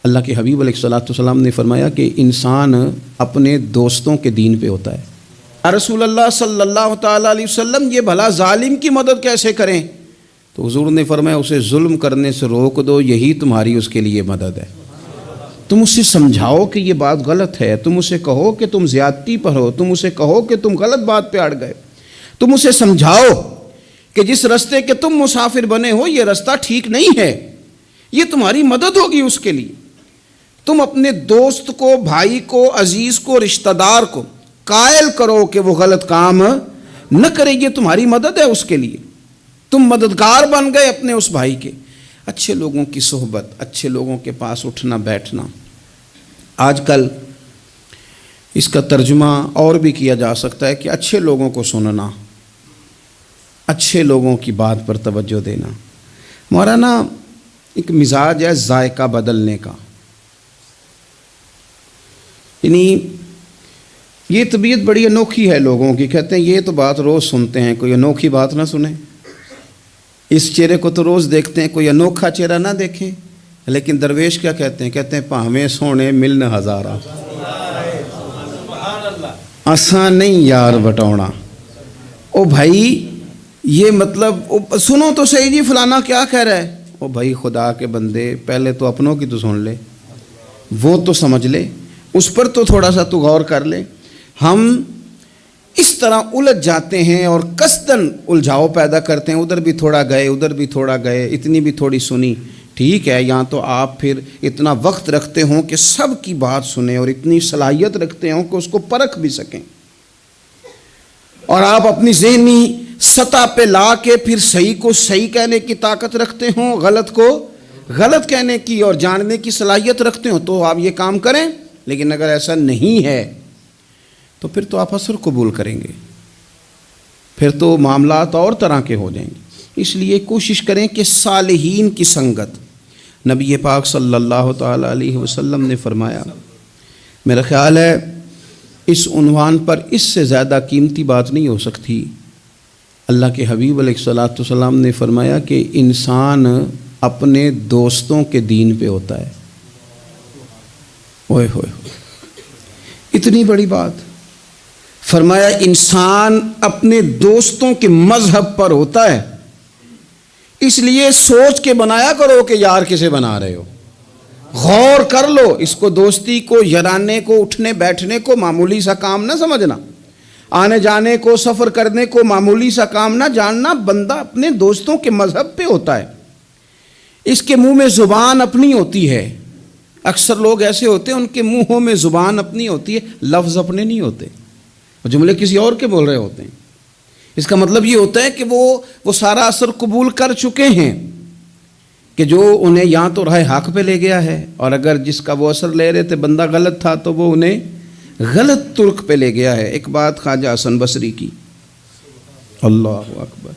اللہ کے حبیب علیہ الصلوۃ والسلام نے فرمایا کہ انسان اپنے دوستوں کے دین پہ ہوتا ہے۔ یا رسول اللہ صلی اللہ تعالیٰ علیہ وسلم یہ بھلا ظالم کی مدد کیسے کریں؟ تو حضور نے فرمایا اسے ظلم کرنے سے روک دو، یہی تمہاری اس کے لیے مدد ہے۔ تم اسے سمجھاؤ کہ یہ بات غلط ہے، تم اسے کہو کہ تم زیادتی پر ہو، تم اسے کہو کہ تم غلط بات پہ اڑ گئے، تم اسے سمجھاؤ کہ جس رستے کے تم مسافر بنے ہو یہ رستہ ٹھیک نہیں ہے، یہ تمہاری مدد ہوگی اس کے لیے۔ تم اپنے دوست کو، بھائی کو، عزیز کو، رشتہ دار کو قائل کرو کہ وہ غلط کام نہ کرے، یہ تمہاری مدد ہے اس کے لیے۔ تم مددگار بن گئے اپنے اس بھائی کے۔ اچھے لوگوں کی صحبت، اچھے لوگوں کے پاس اٹھنا بیٹھنا۔ آج کل اس کا ترجمہ اور بھی کیا جا سکتا ہے کہ اچھے لوگوں کو سننا، اچھے لوگوں کی بات پر توجہ دینا۔ ہمارا نا ایک مزاج ہے ذائقہ بدلنے کا، یعنی یہ طبیعت بڑی انوکھی ہے لوگوں کی۔ کہتے ہیں یہ تو بات روز سنتے ہیں، کوئی انوکھی بات نہ سنیں، اس چہرے کو تو روز دیکھتے ہیں، کوئی انوکھا چہرہ نہ دیکھیں۔ لیکن درویش کیا کہتے ہیں؟ کہتے ہیں پاہمیں سونے ملن ہزارہ، آسان نہیں یار بٹونا۔ او بھائی یہ مطلب سنو تو صحیح جی فلانا کیا کہہ رہا ہے۔ او بھائی خدا کے بندے پہلے تو اپنوں کی تو سن لے، وہ تو سمجھ لے، اس پر تو تھوڑا سا تو غور کر لے۔ ہم اس طرح الجھ جاتے ہیں اور قصداً الجھاؤ پیدا کرتے ہیں، ادھر بھی تھوڑا گئے، ادھر بھی تھوڑا گئے، اتنی بھی تھوڑی سنی۔ ٹھیک ہے، یہاں تو آپ پھر اتنا وقت رکھتے ہوں کہ سب کی بات سنیں، اور اتنی صلاحیت رکھتے ہوں کہ اس کو پرکھ بھی سکیں، اور آپ اپنی ذہنی سطح پہ لا کے پھر صحیح کو صحیح کہنے کی طاقت رکھتے ہوں، غلط کو غلط کہنے کی اور جاننے کی صلاحیت رکھتے ہوں، تو آپ یہ کام کریں۔ لیکن اگر ایسا نہیں ہے تو پھر تو آپ اثر قبول کریں گے، پھر تو معاملات اور طرح کے ہو جائیں گے۔ اس لیے کوشش کریں کہ صالحین کی سنگت۔ نبی پاک صلی اللہ تعالیٰ علیہ وسلم نے فرمایا، میرا خیال ہے اس عنوان پر اس سے زیادہ قیمتی بات نہیں ہو سکتی۔ اللہ کے حبیب علیہ الصلوۃ والسلام نے فرمایا کہ انسان اپنے دوستوں کے دین پہ ہوتا ہے۔ اوئے ہوئے اتنی بڑی بات فرمایا، انسان اپنے دوستوں کے مذہب پر ہوتا ہے۔ اس لیے سوچ کے بنایا کرو کہ یار کسے بنا رہے ہو، غور کر لو اس کو، دوستی کو، یارانے کو، اٹھنے بیٹھنے کو معمولی سا کام نہ سمجھنا، آنے جانے کو، سفر کرنے کو معمولی سا کام نہ جاننا۔ بندہ اپنے دوستوں کے مذہب پہ ہوتا ہے، اس کے منہ میں زبان اپنی ہوتی ہے۔ اکثر لوگ ایسے ہوتے ہیں ان کے منہوں میں زبان اپنی ہوتی ہے، لفظ اپنے نہیں ہوتے، وہ جملے کسی اور کے بول رہے ہوتے ہیں۔ اس کا مطلب یہ ہوتا ہے کہ وہ سارا اثر قبول کر چکے ہیں کہ جو انہیں یہاں تو راہ حق پہ لے گیا ہے، اور اگر جس کا وہ اثر لے رہے تھے بندہ غلط تھا تو وہ انہیں غلط ترک پہ لے گیا ہے۔ ایک بات خواجہ حسن بصری کی، اللہ اکبر،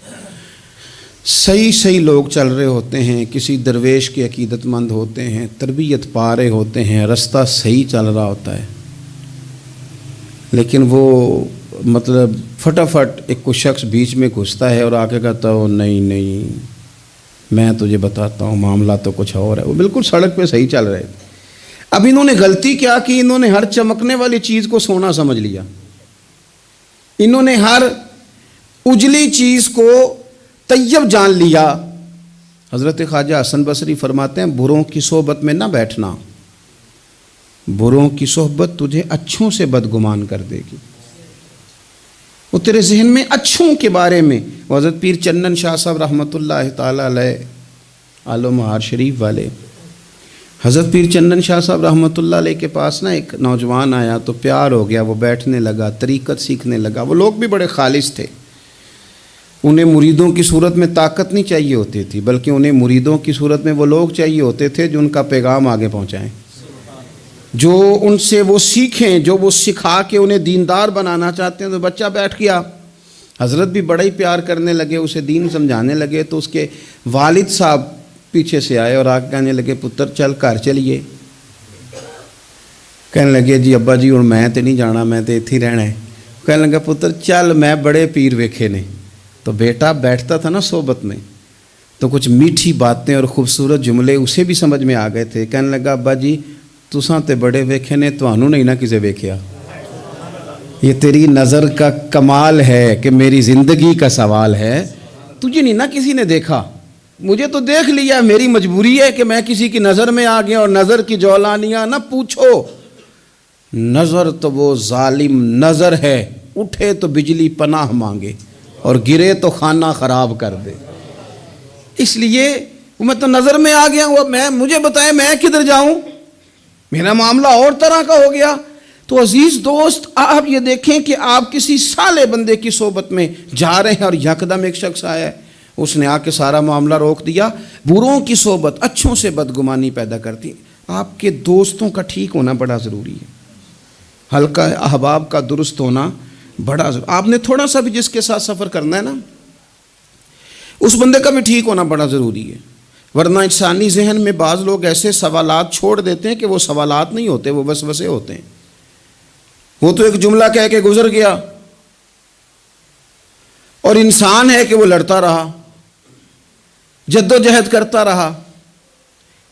صحیح لوگ چل رہے ہوتے ہیں، کسی درویش کے عقیدت مند ہوتے ہیں، تربیت پا رہے ہوتے ہیں، رستہ صحیح چل رہا ہوتا ہے، لیکن وہ مطلب فٹافٹ ایک کوئی شخص بیچ میں گھستا ہے اور آ کے کہتا ہو نہیں میں تجھے بتاتا ہوں معاملہ تو کچھ اور ہے۔ وہ بالکل سڑک پہ صحیح چل رہے تھے، اب انہوں نے غلطی کیا کہ انہوں نے ہر چمکنے والی چیز کو سونا سمجھ لیا، انہوں نے ہر اجلی چیز کو طیب جان لیا۔ حضرت خواجہ حسن بصری فرماتے ہیں بروں کی صحبت میں نہ بیٹھنا، بروں کی صحبت تجھے اچھوں سے بدگمان کر دے گی۔ وہ تیرے ذہن میں اچھوں کے بارے میں، حضرت پیر چنن شاہ صاحب رحمۃ اللہ تعالیٰ علیہ آل و مہار شریف والے، حضرت پیر چنن شاہ صاحب رحمۃ اللہ علیہ کے پاس نا ایک نوجوان آیا تو پیار ہو گیا، وہ بیٹھنے لگا، طریقت سیکھنے لگا۔ وہ لوگ بھی بڑے خالص تھے، انہیں مریدوں کی صورت میں طاقت نہیں چاہیے ہوتی تھی، بلکہ انہیں مریدوں کی صورت میں وہ لوگ چاہیے ہوتے تھے جو ان کا پیغام آگے پہنچائیں، جو ان سے وہ سیکھیں، جو وہ سکھا کے انہیں دیندار بنانا چاہتے ہیں۔ تو بچہ بیٹھ گیا، حضرت بھی بڑا ہی پیار کرنے لگے، اسے دین سمجھانے لگے۔ تو اس کے والد صاحب پیچھے سے آئے اور آگے کہنے لگے پتر چل گھر چلیے۔ کہنے لگے جی ابا جی ہوں میں تے نہیں جانا، میں تے اتھی رہنا ہے۔ کہنے لگا پتر چل میں بڑے پیر ویکھے نے۔ تو بیٹا بیٹھتا تھا نا صحبت میں، تو کچھ میٹھی باتیں اور خوبصورت جملے اسے بھی سمجھ میں آ گئے تھے. کہنے لگا ابا جی تساں تے بڑے ویکھے نے تانوں نہیں نہ کسے ویکھیا. یہ تیری نظر کا کمال ہے کہ میری زندگی کا سوال ہے, تجھے نہیں نہ کسی نے دیکھا, مجھے تو دیکھ لیا. میری مجبوری ہے کہ میں کسی کی نظر میں آ گیا, اور نظر کی جولانیاں نہ پوچھو. نظر تو وہ ظالم نظر ہے, اٹھے تو بجلی پناہ مانگے اور گرے تو خانہ خراب کر دے. اس لیے میں تو نظر میں آ گیا ہوں, مجھے بتائیں میں کدھر جاؤں, میرا معاملہ اور طرح کا ہو گیا. تو عزیز دوست آپ یہ دیکھیں کہ آپ کسی سالے بندے کی صحبت میں جا رہے ہیں اور یکدم ایک شخص آیا ہے, اس نے آ کے سارا معاملہ روک دیا. بروں کی صحبت اچھوں سے بدگمانی پیدا کرتی ہے. آپ کے دوستوں کا ٹھیک ہونا بڑا ضروری ہے, حلقہ احباب کا درست ہونا بڑا ضروری. آپ نے تھوڑا سا بھی جس کے ساتھ سفر کرنا ہے نا, اس بندے کا بھی ٹھیک ہونا بڑا ضروری ہے. ورنہ انسانی ذہن میں بعض لوگ ایسے سوالات چھوڑ دیتے ہیں کہ وہ سوالات نہیں ہوتے, وہ وسوسے ہوتے ہیں. وہ تو ایک جملہ کہہ کے گزر گیا, اور انسان ہے کہ وہ لڑتا رہا, جد و جہد کرتا رہا.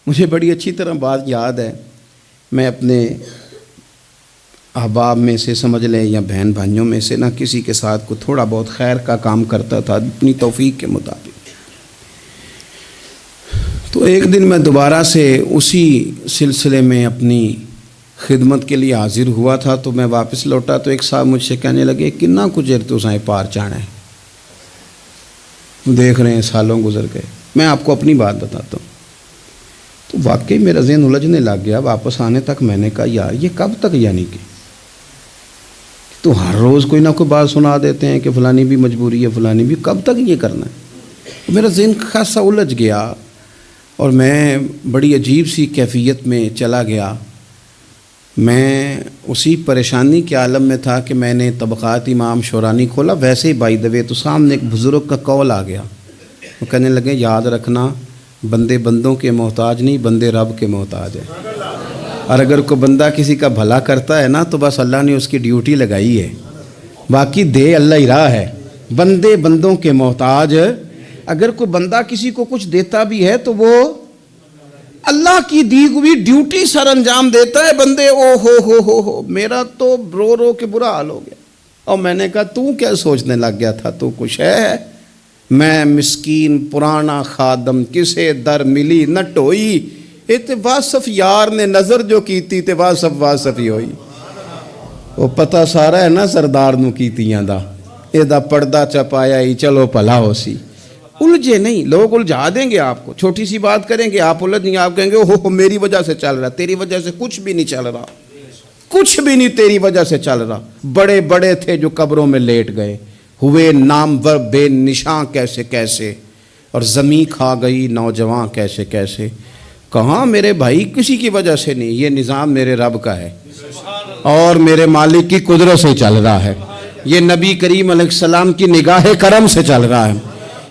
مجھے بڑی اچھی طرح بات یاد ہے, میں اپنے احباب میں سے سمجھ لیں یا بہن بھائیوں میں سے نہ کسی کے ساتھ کو تھوڑا بہت خیر کا کام کرتا تھا اپنی توفیق کے مطابق. تو ایک دن میں دوبارہ سے اسی سلسلے میں اپنی خدمت کے لیے حاضر ہوا تھا. تو میں واپس لوٹا تو ایک صاحب مجھ سے کہنے لگے کنا کچھ تو سائیں پار چانا ہے, دیکھ رہے ہیں سالوں گزر گئے. میں آپ کو اپنی بات بتاتا ہوں. تو واقعی میرا ذہن الجھنے لگ گیا. واپس آنے تک میں نے کہا یار یہ کب تک, یعنی کہ تو ہر روز کوئی نہ کوئی بات سنا دیتے ہیں کہ فلانی بھی مجبوری ہے, فلانی بھی, کب تک یہ کرنا ہے. میرا ذہن خاصا الجھ گیا اور میں بڑی عجیب سی کیفیت میں چلا گیا. میں اسی پریشانی کے عالم میں تھا کہ میں نے طبقات امام شورانی کھولا. ویسے ہی بائی دوے تو سامنے ایک بزرگ کا قول آ گیا. وہ کہنے لگے یاد رکھنا بندے بندوں کے محتاج نہیں, بندے رب کے محتاج ہیں. اور اگر کوئی بندہ کسی کا بھلا کرتا ہے نا تو بس اللہ نے اس کی ڈیوٹی لگائی ہے, باقی دے اللہ ہی راہ ہے. بندے بندوں کے محتاج. اگر کوئی بندہ کسی کو کچھ دیتا بھی ہے تو وہ اللہ کی دی ہوئی ڈیوٹی سر انجام دیتا ہے. بندے او ہو میرا تو رو رو کے برا حال ہو گیا. اور میں نے کہا تو کیا سوچنے لگ گیا تھا, تو کچھ ہے. میں مسکین پرانا خادم کسے در ملی نہ ٹوئی, تے واصف یار نے نظر جو کیتی تے واصف ہی ہوئی. وہ پتہ سارا ہے نا سردار نو کیتیاں دا, اے دا پردہ چپایا ہی چلو بھلا ہو سی. الجھے نہیں, لوگ الجھا دیں گے آپ کو, چھوٹی سی بات کریں گے آپ الجھ نہیں, آپ کہیں گے ہو میری وجہ سے چل رہا. تیری وجہ سے کچھ بھی نہیں چل رہا, کچھ بھی نہیں تیری وجہ سے چل رہا. بڑے بڑے تھے جو قبروں میں لیٹ گئے, ہوئے نامور بے نشاں کیسے کیسے, اور زمین کھا گئی نوجوان کیسے کیسے. کہاں میرے بھائی کسی کی وجہ سے نہیں, یہ نظام میرے رب کا ہے اور میرے مالک کی قدرت سے چل رہا ہے. یہ نبی کریم علیہ السلام کی نگاہ کرم سے چل رہا ہے.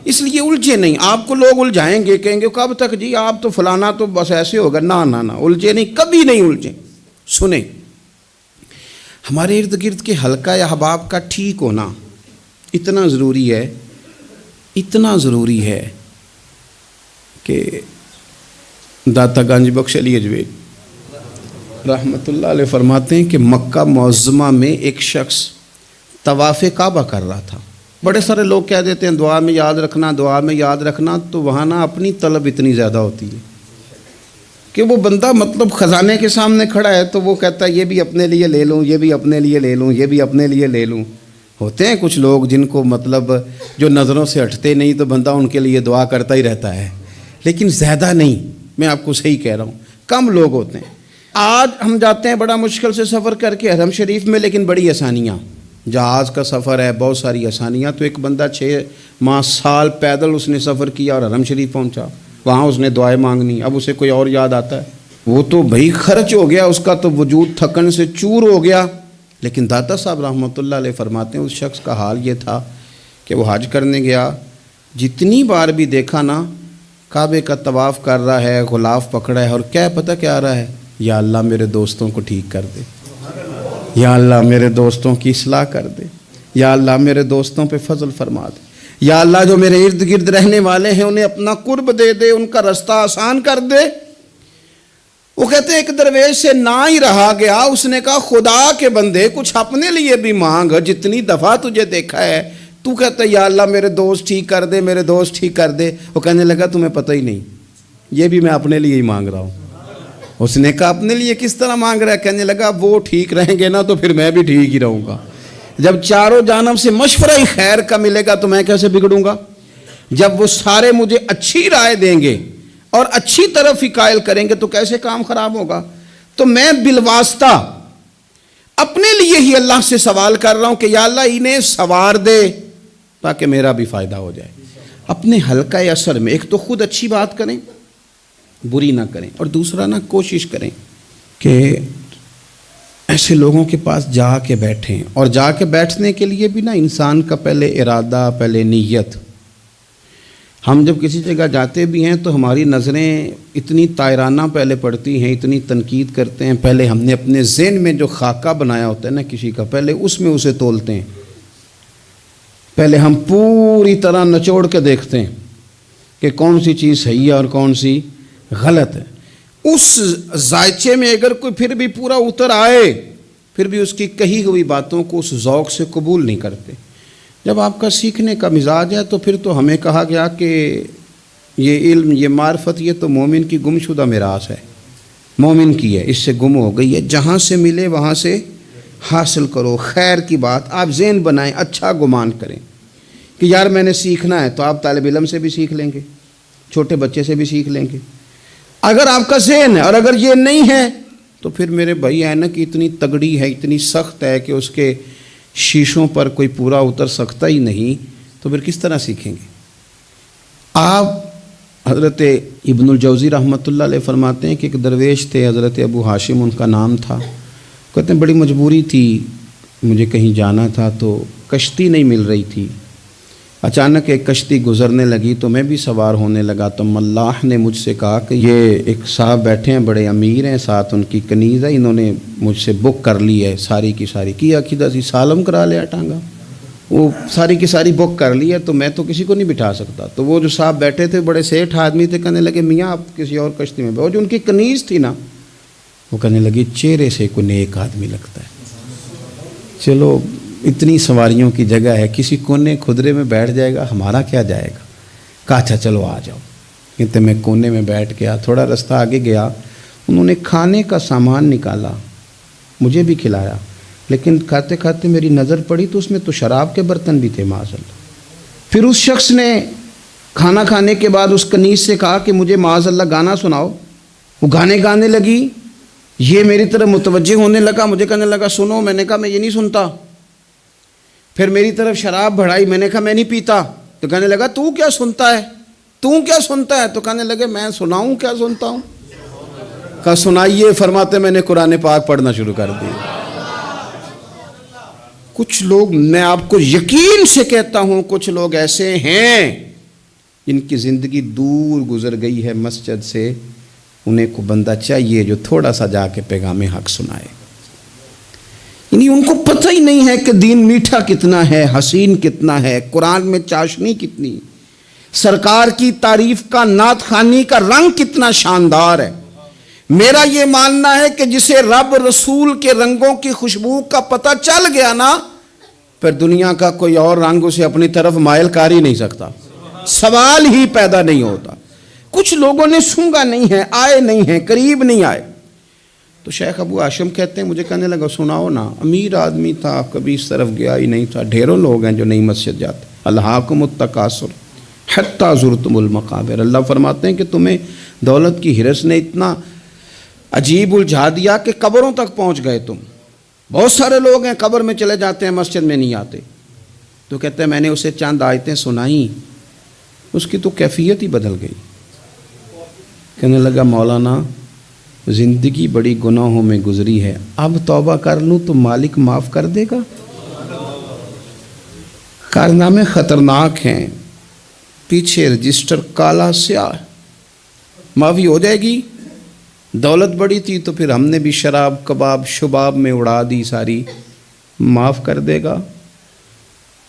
اس لیے الجھے نہیں. آپ کو لوگ الجھائیں گے, کہیں گے کب تک جی آپ تو فلانا تو بس ایسے ہوگا. نہ الجھے نہیں, کبھی نہیں الجھے. سنیں, ہمارے ارد گرد کے حلقہ یا احباب کا ٹھیک ہونا اتنا ضروری ہے, اتنا ضروری ہے کہ داتا گنج بخش علی اجویل رحمۃ اللہ علیہ فرماتے ہیں کہ مکہ معظمہ میں ایک شخص طواف کعبہ کر رہا تھا. بڑے سارے لوگ کہہ دیتے ہیں دعا میں یاد رکھنا, دعا میں یاد رکھنا. تو وہاں نا اپنی طلب اتنی زیادہ ہوتی ہے کہ وہ بندہ مطلب خزانے کے سامنے کھڑا ہے تو وہ کہتا ہے یہ بھی اپنے لیے لے لوں, یہ بھی اپنے لیے لے لوں, یہ بھی اپنے لیے لے لوں. ہوتے ہیں کچھ لوگ جن کو مطلب جو نظروں سے ہٹتے نہیں تو بندہ ان کے لیے دعا کرتا ہی رہتا ہے, لیکن زیادہ نہیں. میں آپ کو صحیح کہہ رہا ہوں, کم لوگ ہوتے ہیں. آج ہم جاتے ہیں بڑا مشکل سے سفر کر کے حرم شریف میں, لیکن بڑی آسانیاں, جہاز کا سفر ہے, بہت ساری آسانیاں. تو ایک بندہ 6 ماہ سال پیدل اس نے سفر کیا اور حرم شریف پہنچا, وہاں اس نے دعائیں مانگنی. اب اسے کوئی اور یاد آتا ہے, وہ تو بھائی خرچ ہو گیا, اس کا تو وجود تھکن سے چور ہو گیا. لیکن داتا صاحب رحمۃ اللہ علیہ فرماتے ہیں اس شخص کا حال یہ تھا کہ وہ حج کرنے گیا, جتنی بار بھی دیکھا نا کعبے کا طواف کر رہا ہے, غلاف پکڑا ہے, اور کیا پتہ کیا آ رہا ہے, یا اللہ میرے دوستوں کو ٹھیک کر دے, یا اللہ میرے دوستوں کی اصلاح کر دے, یا اللہ میرے دوستوں پہ فضل فرما دے, یا اللہ جو میرے ارد گرد رہنے والے ہیں انہیں اپنا قرب دے دے، ان کا رستہ آسان کر دے۔ وہ کہتے ہیں ایک درویش سے نہ ہی رہا گیا، اس نے کہا خدا کے بندے کچھ اپنے لیے بھی مانگ، جتنی دفعہ تجھے دیکھا ہے تو کہتا ہے یا اللہ میرے دوست ٹھیک کر دے، میرے دوست ٹھیک کر دے۔ وہ کہنے لگا تمہیں پتہ ہی نہیں، یہ بھی میں اپنے لیے ہی مانگ رہا ہوں۔ اس نے کہا اپنے لیے کس طرح مانگ رہا ہے؟ کہنے لگا وہ ٹھیک رہیں گے نا تو پھر میں بھی ٹھیک ہی رہوں گا۔ جب چاروں جانب سے مشورہ ہی خیر کا ملے گا تو میں کیسے بگڑوں گا؟ جب وہ سارے مجھے اچھی رائے دیں گے اور اچھی طرف ہی قائل کریں گے تو کیسے کام خراب ہوگا؟ تو میں بالواسطہ اپنے لیے ہی اللہ سے سوال کر رہا ہوں کہ یا اللہ انہیں سوار دے تاکہ میرا بھی فائدہ ہو جائے۔ اپنے حلقہ اثر میں ایک تو خود اچھی بات کریں، بری نہ کریں، اور دوسرا نہ کوشش کریں کہ ایسے لوگوں کے پاس جا کے بیٹھیں، اور جا کے بیٹھنے کے لیے بھی نا انسان کا پہلے ارادہ، پہلے نیت۔ ہم جب کسی جگہ جاتے بھی ہیں تو ہماری نظریں اتنی طائرانہ پہلے پڑتی ہیں، اتنی تنقید کرتے ہیں، پہلے ہم نے اپنے ذہن میں جو خاکہ بنایا ہوتا ہے نا کسی کا، پہلے اس میں اسے تولتے ہیں، پہلے ہم پوری طرح نچوڑ کے دیکھتے ہیں کہ کون سی چیز صحیح ہے اور کون سی غلط ہے۔ اس ذائچے میں اگر کوئی پھر بھی پورا اتر آئے، پھر بھی اس کی کہی ہوئی باتوں کو اس ذوق سے قبول نہیں کرتے۔ جب آپ کا سیکھنے کا مزاج ہے تو پھر تو ہمیں کہا گیا کہ یہ علم، یہ معرفت، یہ تو مومن کی گم شدہ میراث ہے، مومن کی ہے، اس سے گم ہو گئی ہے، جہاں سے ملے وہاں سے حاصل کرو۔ خیر کی بات آپ ذہن بنائیں، اچھا گمان کریں کہ یار میں نے سیکھنا ہے، تو آپ طالب علم سے بھی سیکھ لیں گے، چھوٹے بچے سے بھی سیکھ لیں گے۔ اگر آپ کا ذہن ہے اور اگر یہ نہیں ہے تو پھر میرے بھائی اینک اتنی تگڑی ہے، اتنی سخت ہے کہ اس کے شیشوں پر کوئی پورا اتر سکتا ہی نہیں، تو پھر کس طرح سیکھیں گے؟ آپ حضرت ابن الجوزی رحمۃ اللہ علیہ فرماتے ہیں کہ ایک درویش تھے، حضرت ابو ہاشم ان کا نام تھا۔ کہتے ہیں بڑی مجبوری تھی، مجھے کہیں جانا تھا تو کشتی نہیں مل رہی تھی، اچانک ایک کشتی گزرنے لگی تو میں بھی سوار ہونے لگا، تو ملاح نے مجھ سے کہا کہ یہ ایک صاحب بیٹھے ہیں، بڑے امیر ہیں، ساتھ ان کی کنیز ہے، انہوں نے مجھ سے بک کر لی ہے ساری کی ساری، کی عقیدہ سی سالم کرا لیا ٹانگا، وہ ساری کی ساری بک کر لی ہے، تو میں تو کسی کو نہیں بٹھا سکتا۔ تو وہ جو صاحب بیٹھے تھے بڑے سیٹھ آدمی تھے، کہنے لگے میاں آپ کسی اور کشتی میں، وہ جو ان کی کنیز تھی نا، وہ کہنے لگی چہرے سے کوئی نیک آدمی لگتا ہے، چلو اتنی سواریوں کی جگہ ہے، کسی کونے کھدرے میں بیٹھ جائے گا، ہمارا کیا جائے گا۔ کہا اچھا چلو آ جاؤ۔ کہتے میں کونے میں بیٹھ گیا، تھوڑا رستہ آگے گیا، انہوں نے کھانے کا سامان نکالا، مجھے بھی کھلایا، لیکن کھاتے کھاتے میری نظر پڑی تو اس میں تو شراب کے برتن بھی تھے معاذ اللہ۔ پھر اس شخص نے کھانا کھانے کے بعد اس کنیز سے کہا کہ مجھے معاذ اللہ گانا سناؤ، وہ گانے گانے لگی، یہ میری طرف متوجہ ہونے لگا، مجھے کہنے لگا سنو، میں نے کہا میں یہ نہیں سنتا۔ پھر میری طرف شراب بڑھائی، میں نے کہا میں نہیں پیتا، تو کہنے لگا تو کیا سنتا ہے، تو کیا سنتا ہے، تو کہنے لگے میں سناؤں کیا سنتا ہوں۔ کہا سنائیے، فرماتے میں نے قرآن پاک پڑھنا شروع کر دیا۔ کچھ لوگ، میں آپ کو یقین سے کہتا ہوں، کچھ لوگ ایسے ہیں جن کی زندگی دور گزر گئی ہے مسجد سے، انہیں کو بندہ چاہیے جو تھوڑا سا جا کے پیغام حق سنائے۔ یعنی ان کو پتہ ہی نہیں ہے کہ دین میٹھا کتنا ہے، حسین کتنا ہے، قرآن میں چاشنی کتنی، سرکار کی تعریف کا، نعت خوانی کا رنگ کتنا شاندار ہے۔ میرا یہ ماننا ہے کہ جسے رب رسول کے رنگوں کی خوشبو کا پتہ چل گیا نا، پھر دنیا کا کوئی اور رنگ اسے اپنی طرف مائل کر ہی نہیں سکتا، سوال ہی پیدا نہیں ہوتا۔ کچھ لوگوں نے سونگا نہیں ہے، آئے نہیں ہیں، قریب نہیں آئے۔ تو شیخ ابو ہاشم کہتے ہیں، مجھے کہنے لگا سناؤ نا، امیر آدمی تھا، کبھی اس طرف گیا ہی نہیں تھا، ڈھیروں لوگ ہیں جو نہیں مسجد جاتے، الہاکم التکاثر حتی زرتم المقابر۔ اللہ فرماتے ہیں کہ تمہیں دولت کی ہرس نے اتنا عجیب الجھا دیا کہ قبروں تک پہنچ گئے تم۔ بہت سارے لوگ ہیں قبر میں چلے جاتے ہیں، مسجد میں نہیں آتے۔ تو کہتے ہیں میں نے اسے چند آیتیں سنائیں، اس کی تو کیفیت ہی بدل گئی۔ کہنے لگا مولانا زندگی بڑی گناہوں میں گزری ہے، اب توبہ کر لوں تو مالک معاف کر دے گا؟ کارنامے خطرناک ہیں، پیچھے رجسٹر کالا سیاہ، معافی ہو جائے گی۔ دولت بڑی تھی تو پھر ہم نے بھی شراب کباب شباب میں اڑا دی ساری، معاف کر دے گا؟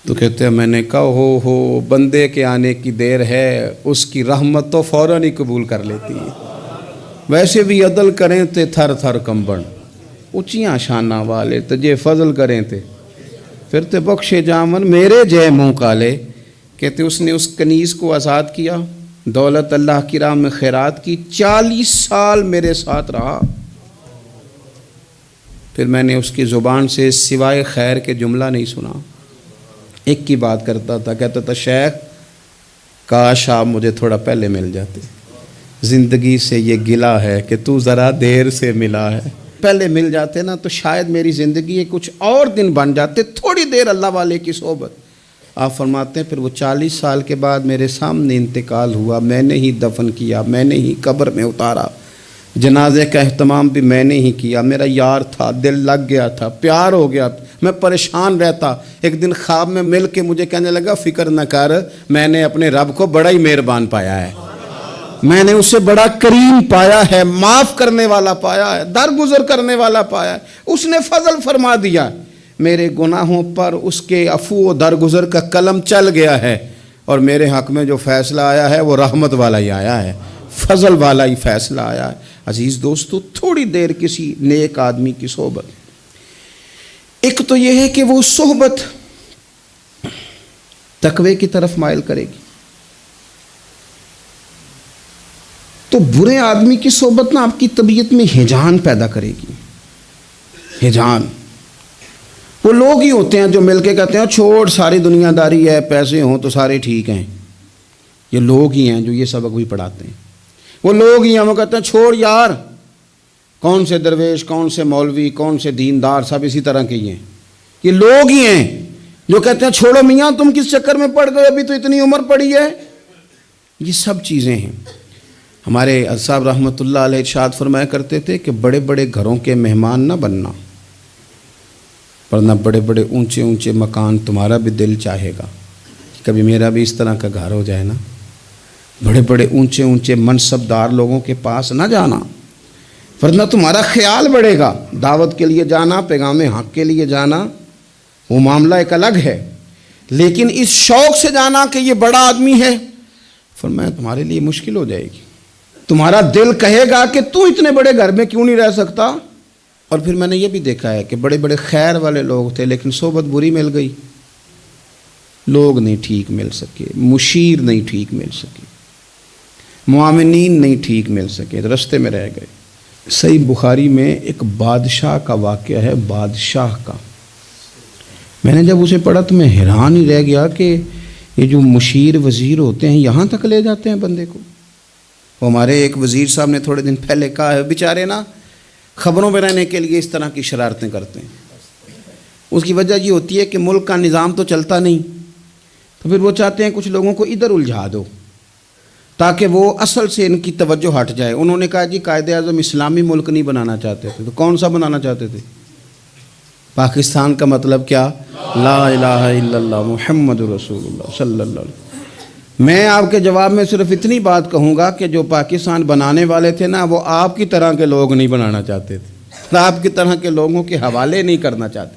تو کہتے ہیں میں نے کہا ہو بندے کے آنے کی دیر ہے، اس کی رحمت تو فوراً ہی قبول کر لیتی ہے۔ ویسے بھی عدل کریں تے تھر تھر کمبن، اونچیاں شانہ والے تجھے فضل کریں تے پھر تے بخشے جامن میرے جے منہ کالے۔ کہتے اس نے اس کنیز کو آزاد کیا، دولت اللہ کی راہ میں خیرات کی، 40 سال میرے ساتھ رہا، پھر میں نے اس کی زبان سے سوائے خیر کے جملہ نہیں سنا۔ ایک کی بات کرتا تھا، کہتا تھا شیخ کاش آپ مجھے تھوڑا پہلے مل جاتے، زندگی سے یہ گلہ ہے کہ تو ذرا دیر سے ملا ہے، پہلے مل جاتے نا تو شاید میری زندگی کے کچھ اور دن بن جاتے، تھوڑی دیر اللہ والے کی صحبت۔ آپ فرماتے ہیں پھر وہ 40 سال کے بعد میرے سامنے انتقال ہوا، میں نے ہی دفن کیا، میں نے ہی قبر میں اتارا، جنازے کا اہتمام بھی میں نے ہی کیا، میرا یار تھا، دل لگ گیا تھا، پیار ہو گیا، میں پریشان رہتا۔ ایک دن خواب میں مل کے مجھے کہنے لگا فکر نہ کر، میں نے اپنے رب کو بڑا ہی مہربان پایا ہے، میں نے اسے بڑا کریم پایا ہے، معاف کرنے والا پایا ہے، درگزر کرنے والا پایا ہے، اس نے فضل فرما دیا، میرے گناہوں پر اس کے عفو و درگزر کا قلم چل گیا ہے، اور میرے حق میں جو فیصلہ آیا ہے وہ رحمت والا ہی آیا ہے، فضل والا ہی فیصلہ آیا ہے۔ عزیز دوستو، تھوڑی دیر کسی نیک آدمی کی صحبت، ایک تو یہ ہے کہ وہ صحبت تقوی کی طرف مائل کرے گی، تو برے آدمی کی صحبت نا آپ کی طبیعت میں ہیجان پیدا کرے گی، ہیجان۔ وہ لوگ ہی ہوتے ہیں جو مل کے کہتے ہیں چھوڑ ساری دنیا داری ہے، پیسے ہوں تو سارے ٹھیک ہیں، یہ لوگ ہی ہیں جو یہ سبق بھی پڑھاتے ہیں، وہ لوگ ہی ہیں وہ کہتے ہیں چھوڑ یار، کون سے درویش، کون سے مولوی، کون سے دیندار، سب اسی طرح کے ہی ہیں، یہ لوگ ہی ہیں جو کہتے ہیں چھوڑو میاں تم کس چکر میں پڑ گئے، ابھی تو اتنی عمر پڑی ہے۔ یہ سب چیزیں ہیں۔ ہمارے صاحب رحمۃ اللہ علیہ ارشاد فرمایا کرتے تھے کہ بڑے بڑے گھروں کے مہمان نہ بننا، ورنہ بڑے بڑے اونچے اونچے مکان تمہارا بھی دل چاہے گا، کبھی میرا بھی اس طرح کا گھر ہو جائے نا۔ بڑے بڑے اونچے اونچے منصب دار لوگوں کے پاس نہ جانا، ورنہ تمہارا خیال بڑھے گا۔ دعوت کے لیے جانا، پیغام حق کے لیے جانا، وہ معاملہ ایک الگ ہے، لیکن اس شوق سے جانا کہ یہ بڑا آدمی ہے، فرمایا تمہارے لیے مشکل ہو جائے گی۔ تمہارا دل کہے گا کہ تو اتنے بڑے گھر میں کیوں نہیں رہ سکتا۔ اور پھر میں نے یہ بھی دیکھا ہے کہ بڑے بڑے خیر والے لوگ تھے لیکن صحبت بری مل گئی، لوگ نہیں ٹھیک مل سکے، مشیر نہیں ٹھیک مل سکے، معاونین نہیں ٹھیک مل سکے، رستے میں رہ گئے۔ صحیح بخاری میں ایک بادشاہ کا واقعہ ہے، بادشاہ کا۔ میں نے جب اسے پڑھا تو میں حیران ہی رہ گیا کہ یہ جو مشیر وزیر ہوتے ہیں یہاں تک لے جاتے ہیں بندے کو۔ ہمارے ایک وزیر صاحب نے تھوڑے دن پہلے کہا ہے بیچارے نا خبروں میں رہنے کے لیے اس طرح کی شرارتیں کرتے ہیں، اس کی وجہ یہ ہوتی ہے کہ ملک کا نظام تو چلتا نہیں، تو پھر وہ چاہتے ہیں کچھ لوگوں کو ادھر الجھا دو تاکہ وہ اصل سے ان کی توجہ ہٹ جائے۔ انہوں نے کہا جی قائد اعظم اسلامی ملک نہیں بنانا چاہتے تھے، تو کون سا بنانا چاہتے تھے؟ پاکستان کا مطلب کیا؟ لا الہ الا اللہ محمد رسول اللہ صلی اللہ علیہ وسلم۔ میں آپ کے جواب میں صرف اتنی بات کہوں گا کہ جو پاکستان بنانے والے تھے نا وہ آپ کی طرح کے لوگ نہیں بنانا چاہتے تھے، آپ کی طرح کے لوگوں کے حوالے نہیں کرنا چاہتے۔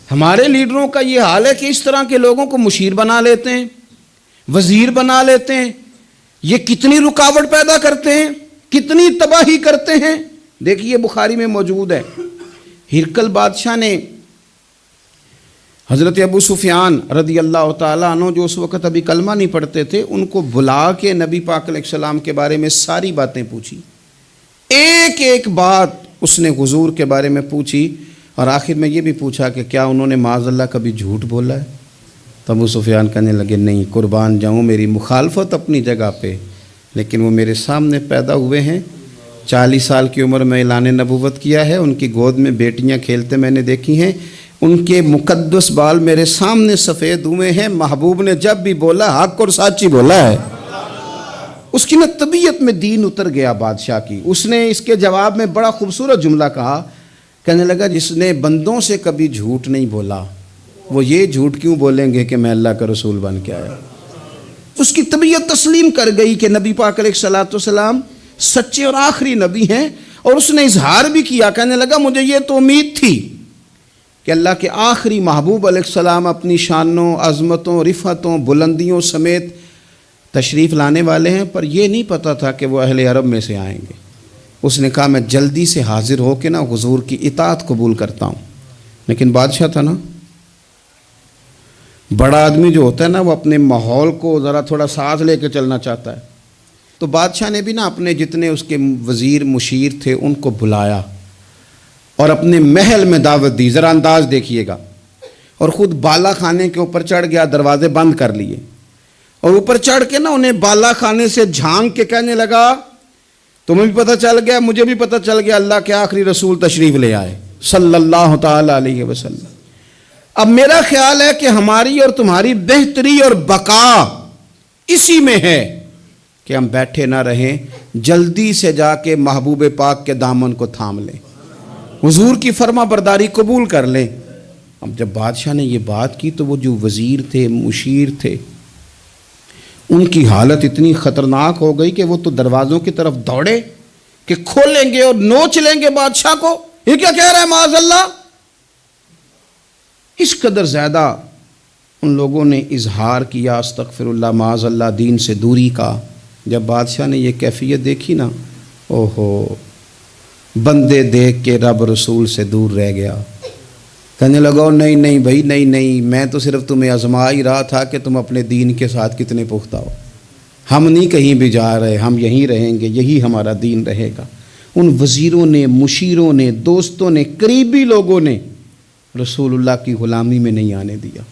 ہمارے لیڈروں کا یہ حال ہے کہ اس طرح کے لوگوں کو مشیر بنا لیتے ہیں، وزیر بنا لیتے ہیں، یہ کتنی رکاوٹ پیدا کرتے ہیں، کتنی تباہی کرتے ہیں۔ دیکھیے بخاری میں موجود ہے، ہرقل بادشاہ نے حضرت ابو سفیان رضی اللہ تعالیٰ عنہ جو اس وقت ابھی کلمہ نہیں پڑھتے تھے ان کو بلا کے نبی پاک علیہ السلام کے بارے میں ساری باتیں پوچھی، ایک ایک بات اس نے حضور کے بارے میں پوچھی، اور آخر میں یہ بھی پوچھا کہ کیا انہوں نے معاذ اللہ کبھی جھوٹ بولا ہے؟ تو ابو سفیان کہنے لگے نہیں، قربان جاؤں میری مخالفت اپنی جگہ پہ، لیکن وہ میرے سامنے پیدا ہوئے ہیں، 40 سال کی عمر میں اعلان نبوت کیا ہے، ان کی گود میں بیٹیاں کھیلتے میں نے دیکھی ہیں، ان کے مقدس بال میرے سامنے سفید ہوئے ہیں، محبوب نے جب بھی بولا حق اور سچی بولا ہے۔ اس کی نا طبیعت میں دین اتر گیا بادشاہ کی۔ اس نے اس کے جواب میں بڑا خوبصورت جملہ کہا، کہنے لگا جس نے بندوں سے کبھی جھوٹ نہیں بولا وہ یہ جھوٹ کیوں بولیں گے کہ میں اللہ کا رسول بن کے آیا۔ اس کی طبیعت تسلیم کر گئی کہ نبی پاک علیہ الصلوۃ والسلام سچے اور آخری نبی ہیں، اور اس نے اظہار بھی کیا، کہنے لگا مجھے یہ تو امید تھی کہ اللہ کے آخری محبوب علیہ السلام اپنی شانوں، عظمتوں، رفعتوں، بلندیوں سمیت تشریف لانے والے ہیں، پر یہ نہیں پتہ تھا کہ وہ اہل عرب میں سے آئیں گے۔ اس نے کہا میں جلدی سے حاضر ہو کے نا حضور کی اطاعت قبول کرتا ہوں۔ لیکن بادشاہ تھا نا، بڑا آدمی جو ہوتا ہے نا وہ اپنے ماحول کو ذرا تھوڑا ساتھ لے کے چلنا چاہتا ہے۔ تو بادشاہ نے بھی نا اپنے جتنے اس کے وزیر مشیر تھے ان کو بلایا اور اپنے محل میں دعوت دی۔ ذرا انداز دیکھیے گا، اور خود بالا خانے کے اوپر چڑھ گیا، دروازے بند کر لیے، اور اوپر چڑھ کے نا انہیں بالا خانے سے جھانک کے کہنے لگا تمہیں بھی پتہ چل گیا، مجھے بھی پتہ چل گیا، اللہ کے آخری رسول تشریف لے آئے صلی اللہ تعالی علیہ وسلم۔ اب میرا خیال ہے کہ ہماری اور تمہاری بہتری اور بقا اسی میں ہے کہ ہم بیٹھے نہ رہیں، جلدی سے جا کے محبوب پاک کے دامن کو تھام لیں، حضور کی فرما برداری قبول کر لیں۔ اب جب بادشاہ نے یہ بات کی تو وہ جو وزیر تھے، مشیر تھے، ان کی حالت اتنی خطرناک ہو گئی کہ وہ تو دروازوں کی طرف دوڑے کہ کھولیں گے اور نوچ لیں گے بادشاہ کو، یہ کیا کہہ رہا ہے معاذ اللہ۔ اس قدر زیادہ ان لوگوں نے اظہار کیا استغفر اللہ معاذ اللہ دین سے دوری کا۔ جب بادشاہ نے یہ کیفیت دیکھی نا، اوہو، بندے دیکھ کے رب رسول سے دور رہ گیا، کہنے لگا نہیں نہیں بھائی، نہیں، میں تو صرف تمہیں آزما ہی رہا تھا کہ تم اپنے دین کے ساتھ کتنے پختہ ہو، ہم نہیں کہیں بھی جا رہے، ہم یہیں رہیں گے، یہی ہمارا دین رہے گا۔ ان وزیروں نے، مشیروں نے، دوستوں نے، قریبی لوگوں نے رسول اللہ کی غلامی میں نہیں آنے دیا۔